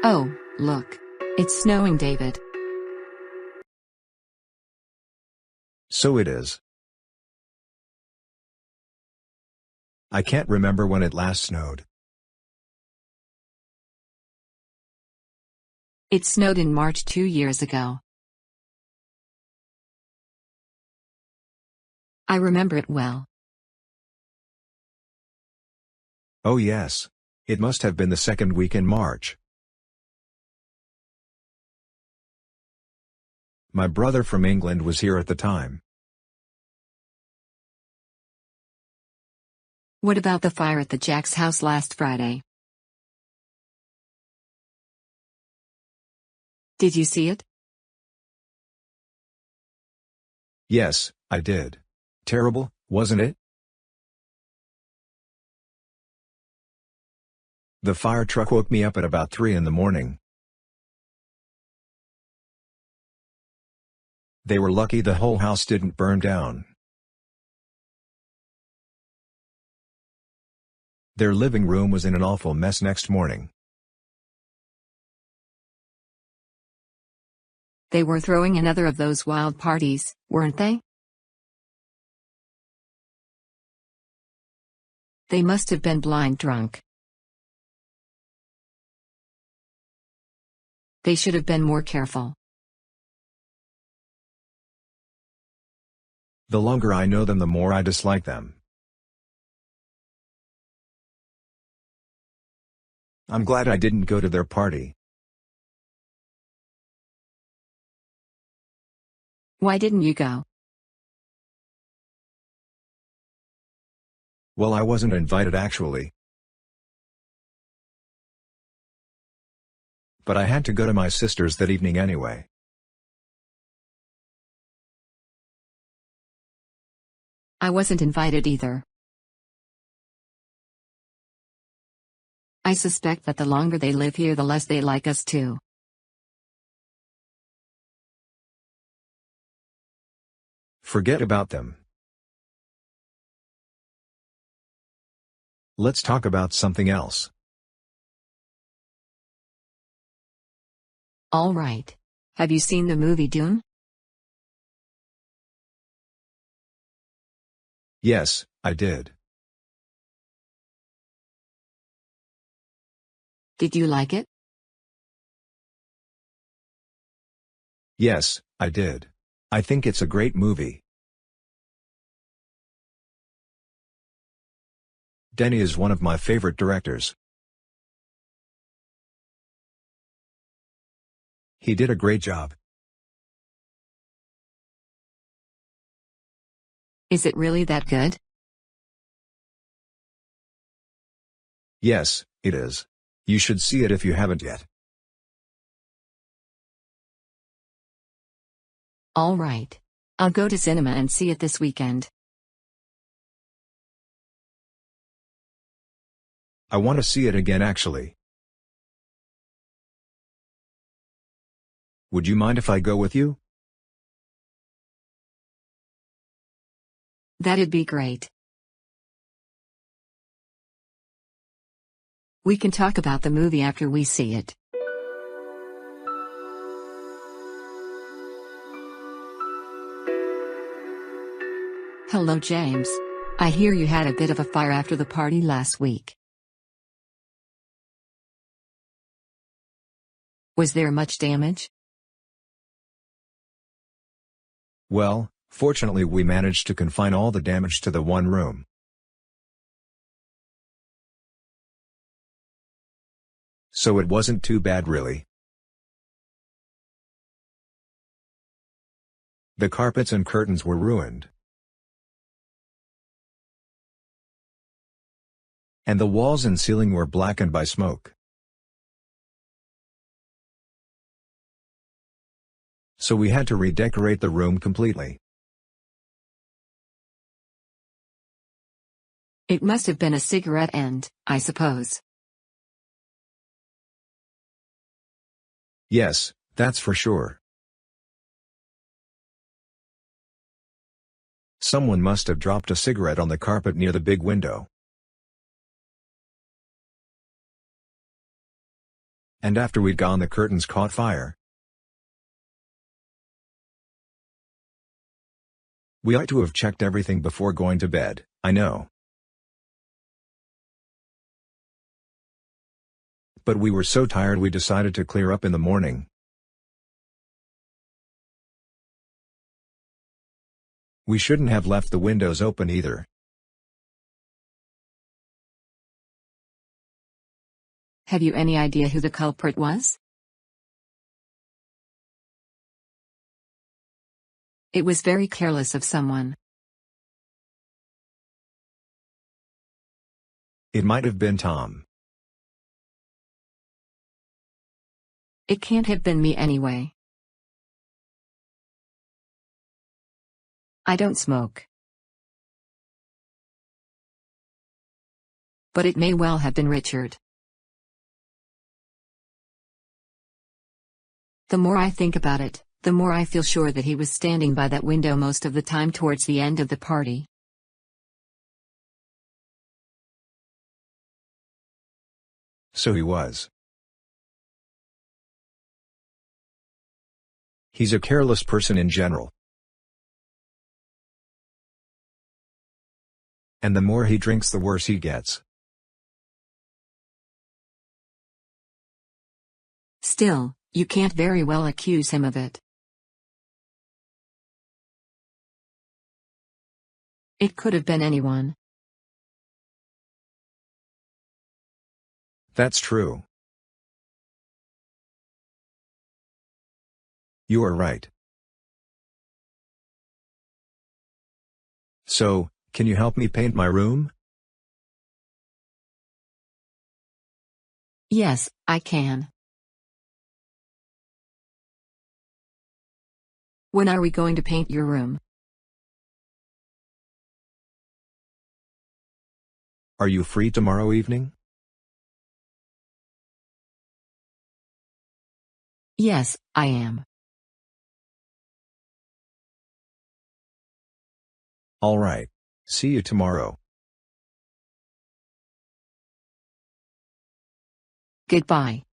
Oh, look. It's snowing, David. So it is. I can't remember when it last snowed. It snowed in March 2 years ago. I remember it well. Oh yes. It must have been the second week in March. My brother from England was here at the time. What about the fire at the Jack's house last Friday? Did you see it? Yes, I did. Terrible, wasn't it? The fire truck woke me up at about 3 in the morning. They were lucky the whole house didn't burn down. Their living room was in an awful mess next morning. They were throwing another of those wild parties, weren't they? They must have been blind drunk. They should have been more careful. The longer I know them, the more I dislike them. I'm glad I didn't go to their party. Why didn't you go? Well, I wasn't invited actually. But I had to go to my sister's that evening anyway. I wasn't invited either. I suspect that the longer they live here, the less they like us too. Forget about them. Let's talk about something else. All right. Have you seen the movie Dune? Yes, I did. Did you like it? Yes, I did. I think it's a great movie. Denny is one of my favorite directors. He did a great job. Is it really that good? Yes, it is. You should see it if you haven't yet. All right. I'll go to cinema and see it this weekend. I want to see it again actually. Would you mind if I go with you? That'd be great. We can talk about the movie after we see it. Hello, James. I hear you had a bit of a fire after the party last week. Was there much damage? Well, fortunately we managed to confine all the damage to the one room. So it wasn't too bad really. The carpets and curtains were ruined. And the walls and ceiling were blackened by smoke. So we had to redecorate the room completely. It must have been a cigarette end, I suppose. Yes, that's for sure. Someone must have dropped a cigarette on the carpet near the big window. And after we'd gone, the curtains caught fire. We ought to have checked everything before going to bed, I know. But we were so tired we decided to clear up in the morning. We shouldn't have left the windows open either. Have you any idea who the culprit was? It was very careless of someone. It might have been Tom. It can't have been me anyway. I don't smoke. But it may well have been Richard. The more I think about it, the more I feel sure that he was standing by that window most of the time towards the end of the party. So he was. He's a careless person in general. And the more he drinks, the worse he gets. Still, you can't very well accuse him of it. It could have been anyone. That's true. You are right. So, can you help me paint my room? Yes, I can. When are we going to paint your room? Are you free tomorrow evening? Yes, I am. All right. See you tomorrow. Goodbye.